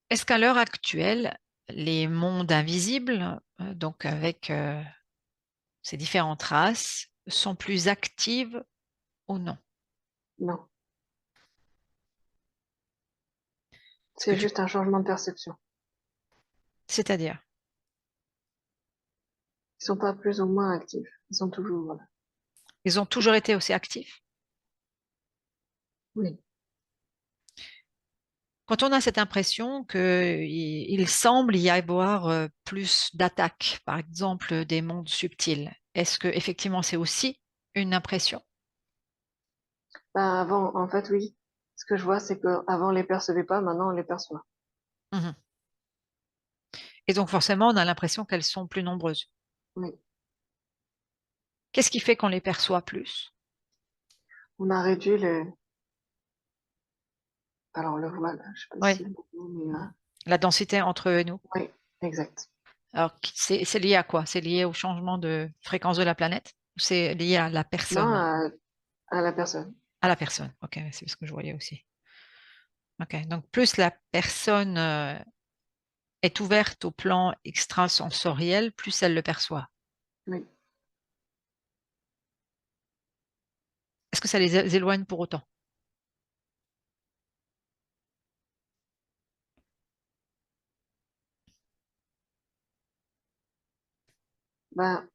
Est-ce qu'à l'heure actuelle, les mondes invisibles, donc avec ces différentes races, sont plus actives ou non? Non, Est-ce que c'est tu... juste un changement de perception. C'est-à-dire, Ils sont pas plus ou moins actifs. Ils sont toujours là. ils ont toujours été aussi actifs? Oui. Quand on a cette impression qu'il semble y avoir plus d'attaques, par exemple des mondes subtils, est-ce que effectivement c'est aussi une impression? Ben, avant, en fait, oui. Ce que je vois, c'est qu'avant, on les percevait pas, maintenant, on les perçoit. Mhm. Et donc forcément, on a l'impression qu'elles sont plus nombreuses. Oui. Qu'est-ce qui fait qu'on les perçoit plus? On a réduit alors le voile, je sais pas si Oui, c'est le bon mot, mais la densité entre eux et nous. oui, exact. Alors, c'est lié à quoi? C'est lié au changement de fréquence de la planète? Ou c'est lié à la Non, personne? à la personne. À la personne. Ok, c'est ce que je voyais aussi. Ok, donc plus la personne est ouverte au plan extrasensoriel, plus elle le perçoit. Oui. Est-ce que ça les éloigne pour autant? Ben,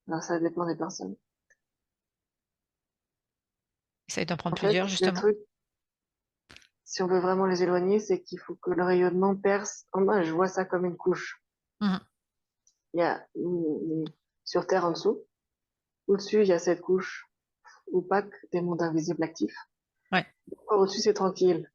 ben, ça dépend des personnes. Essaye d'en prendre En fait, plusieurs, le justement. truc, si on veut vraiment les éloigner, c'est qu'il faut que le rayonnement perce. Moi, je vois ça comme une couche. Mhm. Il y a sur Terre en dessous. Au-dessus, il y a cette couche opaque des mondes invisibles actifs. Ouais, Au-dessus, c'est tranquille.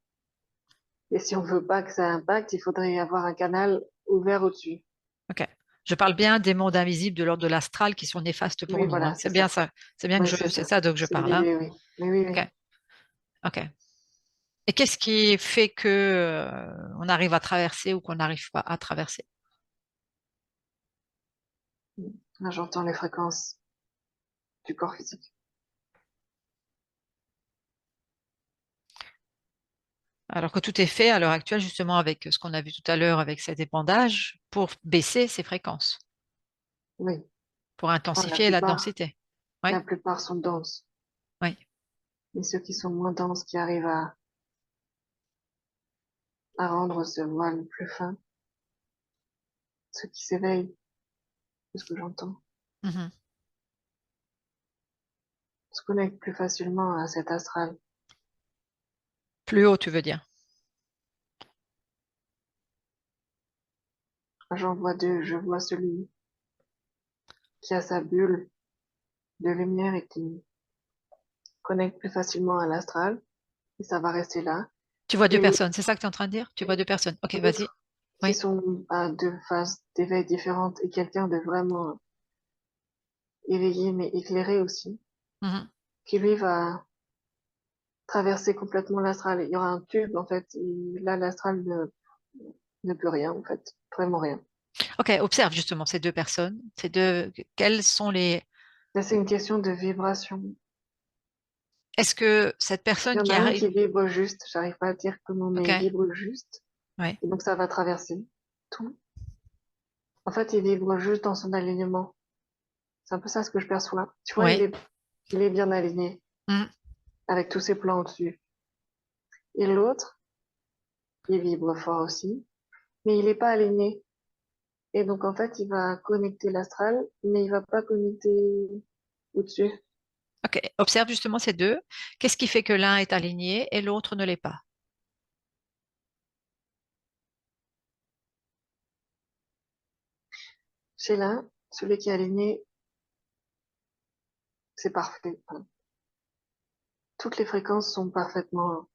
Et si on veut pas que ça impacte, il faudrait avoir un canal ouvert au-dessus. ok. Je parle bien des mondes invisibles de l'ordre de l'astral qui sont néfastes pour Oui, nous, hein. voilà, C'est c'est bien ça. ça. C'est bien que Oui, c'est c'est ça. ça dont je C'est parle, hein. l'idée, oui. Mais oui, Ok, oui. ok. Et qu'est-ce qui fait que on arrive à traverser ou qu'on n'arrive pas à traverser? Là, j'entends les fréquences du corps physique. Alors que tout est fait à l'heure actuelle, justement, avec ce qu'on a vu tout à l'heure avec cet épandage, pour baisser ces fréquences, Oui. pour Enfin, intensifier la densité. Oui, la plupart sont denses. oui. Mais ceux qui sont moins denses, qui arrivent à rendre ce voile plus fin, ceux qui s'éveillent, c'est ce que j'entends, Mhm. se connectent plus facilement à cet astral. Plus haut, tu veux dire. J'en vois deux. Je vois celui qui a sa bulle de lumière et qui connecte plus facilement à l'astral, et ça va rester là. Tu vois deux Et personnes, c'est l'autre, ça que tu es en train de dire? Tu vois deux personnes. Ok, vas-y. l'autre, qui Oui. sont à deux phases d'éveil différentes et quelqu'un de vraiment éveillé mais éclairé aussi, Mhm. qui lui va traverser complètement l'astral. Il y aura un tube en fait, et là l'astral ne peut rien en fait, vraiment rien. Ok, observe justement ces deux personnes. Ces deux. Quelles sont les. Là c'est une question de vibration. Est-ce que cette Il personne y en qui a un arrive. qui vibre juste, j'arrive pas à dire comment, mais Ok, il vibre juste, ouais. et donc ça va traverser tout. En fait, il vibre juste dans son alignement. C'est un peu ça ce que je perçois. Tu vois, Ouais. il est bien aligné Mhm. avec tous ses plans au-dessus. Et l'autre, il vibre fort aussi, mais il n'est pas aligné. Et donc, en fait, il va connecter l'astral, mais il va pas connecter au-dessus. Ok, observe justement ces deux. Qu'est-ce qui fait que l'un est aligné et l'autre ne l'est pas? Chez l'un, celui qui est aligné, c'est parfait. Enfin, toutes les fréquences sont parfaitement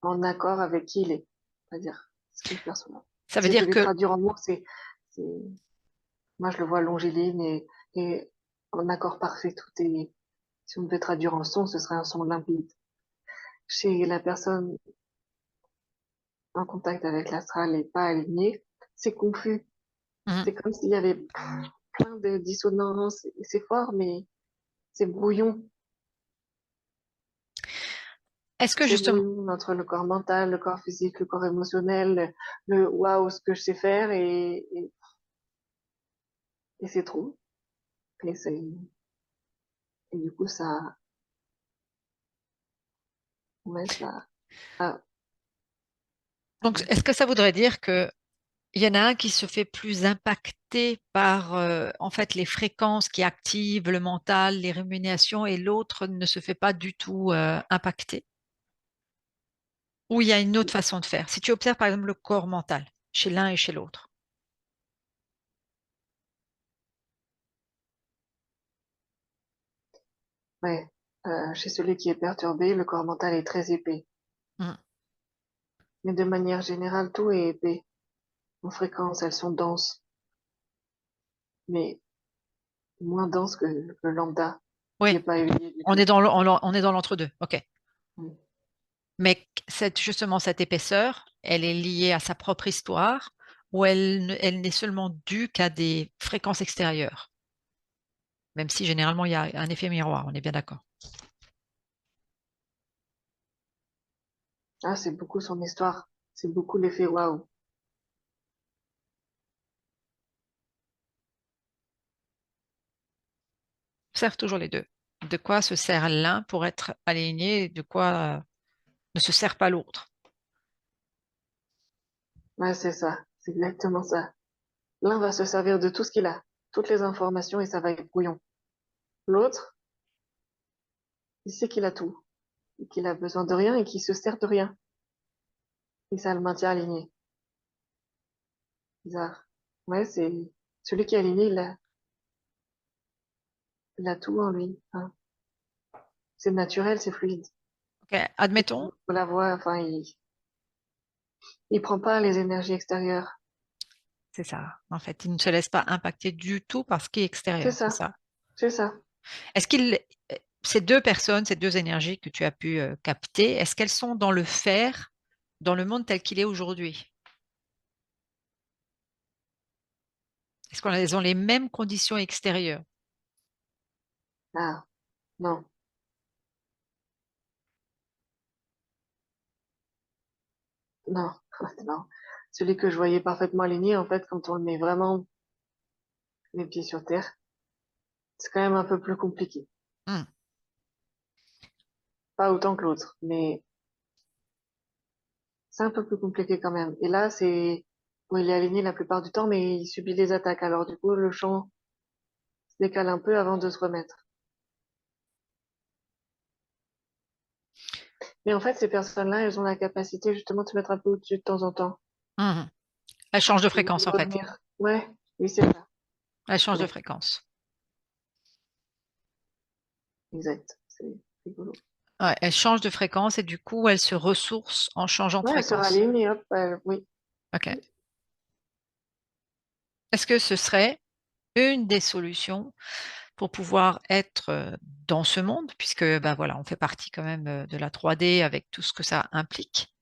en accord avec qui il est. C'est-à-dire, ce que je perçois. Ça veut Si je dire devais que. traduire en mots, moi, je le vois longiligne et en accord parfait. Tout est, si on devait traduire en son, ce serait un son limpide. Chez la personne en contact avec l'astral et pas alignée, c'est confus. Mhm. C'est comme s'il y avait plein de dissonances. C'est fort, mais c'est brouillon. Est-ce que C'est justement, bleu entre le corps mental, le corps physique, le corps émotionnel, le waouh, ce que je sais faire et c'est trop. Et, et du coup, ouais, ah, donc, est-ce que ça voudrait dire que il y en a un qui se fait plus impacter par en fait les fréquences qui activent le mental, les ruminations, et l'autre ne se fait pas du tout impacter? Ou il y a une autre façon de faire? Si tu observes par exemple le corps mental chez l'un et chez l'autre. ouais. Chez celui qui est perturbé, le corps mental est très épais. Hmm. Mais de manière générale, tout est épais. En fréquence, elles sont denses, mais moins denses que le lambda, qui Oui, est pas éveillé du on tout. est on est dans l'entre-deux. OK. Mm. Mais justement, cette épaisseur, elle est liée à sa propre histoire ou elle n'est seulement due qu'à des fréquences extérieures, même si généralement il y a un effet miroir, on est bien d'accord. Ah, c'est beaucoup son histoire. C'est beaucoup l'effet waouh. Sert toujours les deux. De quoi se sert l'un pour être aligné, de quoi ne se sert pas l'autre. Ouais, c'est ça. C'est exactement ça. L'un va se servir de tout ce qu'il a, toutes les informations et ça va être brouillon. L'autre, il sait qu'il a tout, et qu'il a besoin de rien et qu'il se sert de rien. Et ça le maintient aligné. Bizarre. Ouais, c'est celui qui est aligné, il a tout en lui. Hein. C'est naturel, c'est fluide. Ok, admettons, Faut la voix, enfin, il prend pas les énergies extérieures. c'est ça. En fait, il ne se laisse pas impacter du tout par ce qui est C'est extérieur, c'est ça, ça. c'est ça. Est-ce qu'il, ces deux personnes, ces deux énergies que tu as pu capter, est-ce qu'elles sont dans le faire, dans le monde tel qu'il est aujourd'hui? Est-ce qu'elles ont les mêmes conditions extérieures? Ah, non, non, non. Celui que je voyais parfaitement aligné, en fait, quand on le met vraiment les pieds sur terre, c'est quand même un peu plus compliqué. Hmm. Pas autant que l'autre, mais c'est un peu plus compliqué quand même. Et là, bon, il est aligné la plupart du temps, mais il subit des attaques. Alors du coup, le champ se décale un peu avant de se remettre. Mais en fait, ces personnes-là, elles ont la capacité justement de se mettre un peu au-dessus de temps en temps. Mhm. Elles changent de Et de fréquence, en fait. revenir. Ouais, oui, c'est ça. Elles changent de Ouais, fréquence. exact. C'est rigolo. Ouais, elles changent de fréquence et du coup, elles se ressourcent en changeant de Ouais, elle se fréquence. raligne et hop, oui. OK. Est-ce que ce serait une des solutions pour pouvoir être dans ce monde, puisque ben voilà, on fait partie quand même de la 3D avec tout ce que ça implique,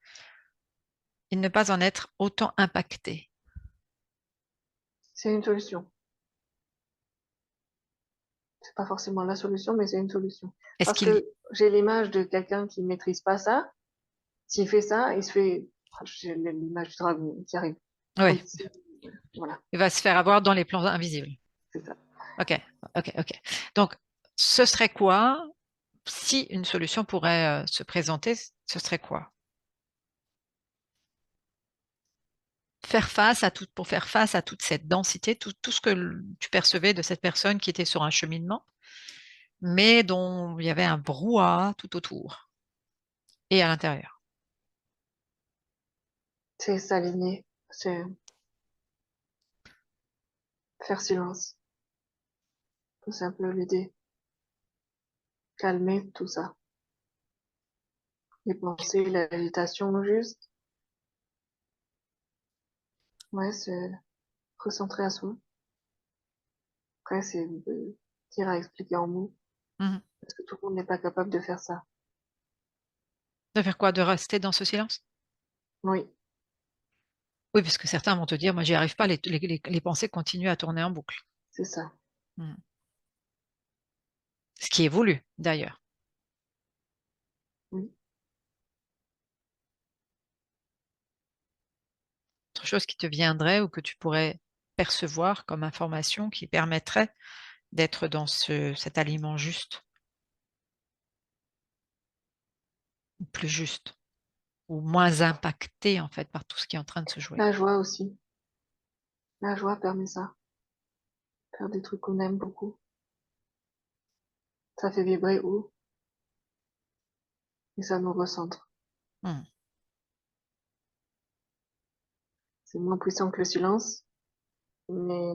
et ne pas en être autant impacté? C'est une solution. C'est pas forcément la solution, mais c'est une solution. Est-ce Parce qu'il... que j'ai l'image de quelqu'un qui maîtrise pas ça. S'il fait ça, il se fait, j'ai l'image du dragon qui arrive. Comme Oui, si, voilà, il va se faire avoir dans les plans invisibles. c'est ça. OK, OK, OK. Donc, ce serait quoi, si une solution pourrait se présenter, ce serait quoi? Pour faire face à toute cette densité, tout ce que tu percevais de cette personne qui était sur un cheminement, mais dont il y avait un brouhaha tout autour et à l'intérieur. C'est s'aligner, c'est faire silence. C'est un peu l'idée. Calmer tout ça. Les pensées, l'agitation, juste. Ouais, c'est recentrer à soi. Après, c'est dire à expliquer en mots. Mhm. Parce que tout le monde n'est pas capable de faire ça. De faire quoi? De rester dans ce silence? Oui, Oui, parce que certains vont te dire, moi, j'y arrive pas, les pensées continuent à tourner en boucle. c'est ça. Mhm. Ce qui est voulu, d'ailleurs. Oui. chose qui te viendrait ou que tu pourrais percevoir comme information qui permettrait d'être dans cet aliment juste ou plus juste ou moins impacté en fait par tout ce qui est en train de se jouer? La joie aussi. La joie permet ça. Faire des trucs qu'on aime beaucoup. Ça fait vibrer haut et ça nous recentre. Mmh. C'est moins puissant que le silence, mais,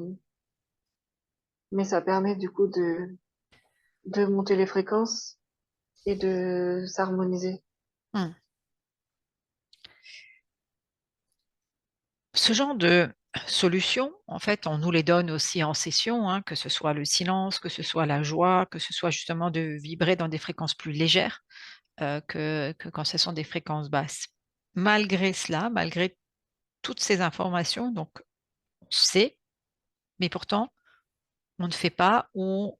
mais ça permet du coup de monter les fréquences et de s'harmoniser. Mmh. Ce genre de solutions, en fait, on nous les donne aussi en session, hein, que ce soit le silence, que ce soit la joie, que ce soit justement de vibrer dans des fréquences plus légères, que quand ce sont des fréquences basses. Malgré cela, malgré toutes ces informations, donc on sait, mais pourtant on ne fait pas ou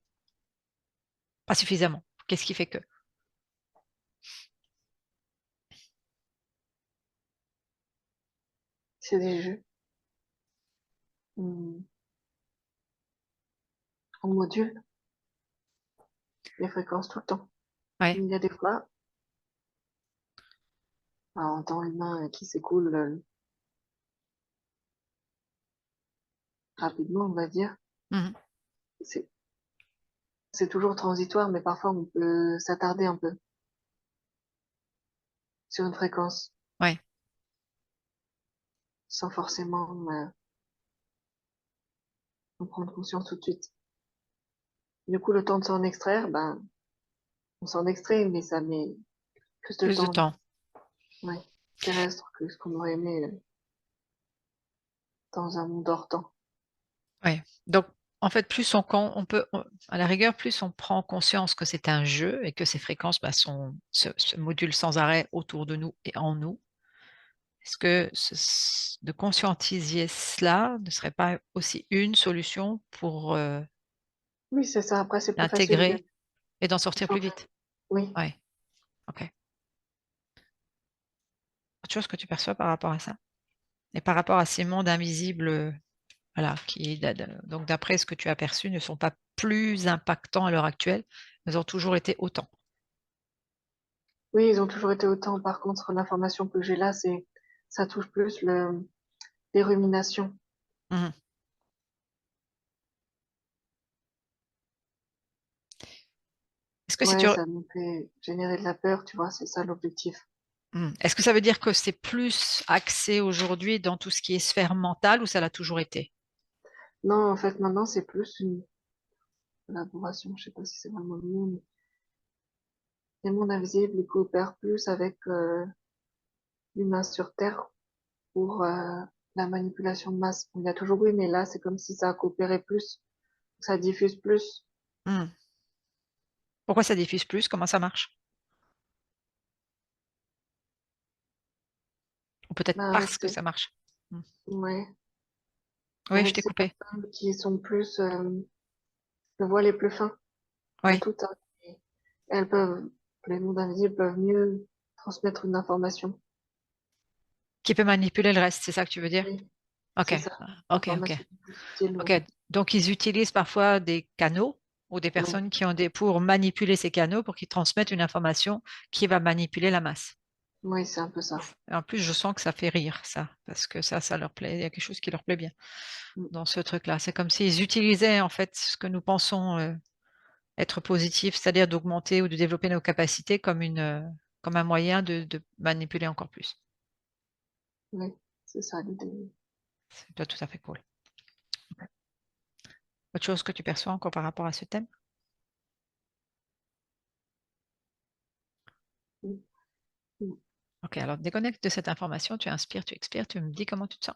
pas suffisamment. Qu'est-ce qui fait que? C'est des jeux. On, on module les fréquences tout le temps. Ouais. Il y a des fois, un temps humain qui s'écoule rapidement, on va dire. Mmh. C'est, c'est toujours transitoire, mais parfois on peut s'attarder un peu sur une fréquence Ouais. sans forcément en prendre conscience tout de suite. Du coup, le temps de s'en extraire, ben, on s'en extrait, mais ça met plus de Plus de temps, temps. ouais, terrestre que ce qu'on aurait aimé dans un monde hors temps. Ouais. Donc en fait, plus on peut à la rigueur, plus on prend conscience que c'est un jeu et que ces fréquences, bah, se modulent sans arrêt autour de nous et en nous. Est-ce que de conscientiser cela ne serait pas aussi une solution pour, Oui, c'est ça. Après, c'est plus facile l'intégrer et d'en de sortir plus changer. vite? Oui. Ouais, OK. Autre chose que tu perçois par rapport à ça? Et par rapport à ces mondes invisibles, voilà, qui donc d'après ce que tu as perçu, ne sont pas plus impactants à l'heure actuelle, ils ont toujours été autant? Oui, ils ont toujours été autant. Par contre, l'information que j'ai là, ça touche plus les ruminations. Mmh. Est-ce que si tu Ouais, ça nous fait générer de la peur, tu vois, c'est ça l'objectif. Est-ce que ça veut dire que c'est plus axé aujourd'hui dans tout ce qui est sphère mentale ou ça l'a toujours été? Non, en fait, maintenant, c'est plus une collaboration. Je sais pas si c'est vraiment le mot, mais les mondes invisibles, ils coopèrent plus avec l'humain sur Terre pour la manipulation de masse. Il y a toujours eu, mais là, c'est comme si ça coopérait plus, ça diffuse plus. Mmh. Pourquoi ça diffuse plus? Comment ça marche? Ou peut-être Ben, parce que ça marche? Mmh. ouais, Oui, je avec t'ai ces coupé. personnes qui sont plus le voile est plus fin. Il y a Oui, tout un, elles peuvent, les mondes invisibles peuvent mieux transmettre une information. qui peut manipuler le reste, c'est ça que tu veux dire? Oui, OK. c'est ça. OK, OK. Information plus subtile, OK. Donc ils utilisent parfois des canaux ou des oui, personnes qui ont des pour manipuler ces canaux pour qu'ils transmettent une information qui va manipuler la masse. oui, c'est un peu ça. Ouf. Et en plus, je sens que ça fait rire ça, parce que ça leur plaît, il y a quelque chose qui leur plaît bien Mm. dans ce truc-là. C'est comme s'ils utilisaient en fait ce que nous pensons, être positif, c'est-à-dire d'augmenter ou de développer nos capacités comme un moyen de manipuler encore plus. Oui, c'est ça l'idée. C'est pas tout à fait cool. Autre chose que tu perçois encore par rapport à ce thème? Mm. Mm. OK, alors déconnecte de cette information, tu inspires, tu expires, tu me dis comment tu te sens.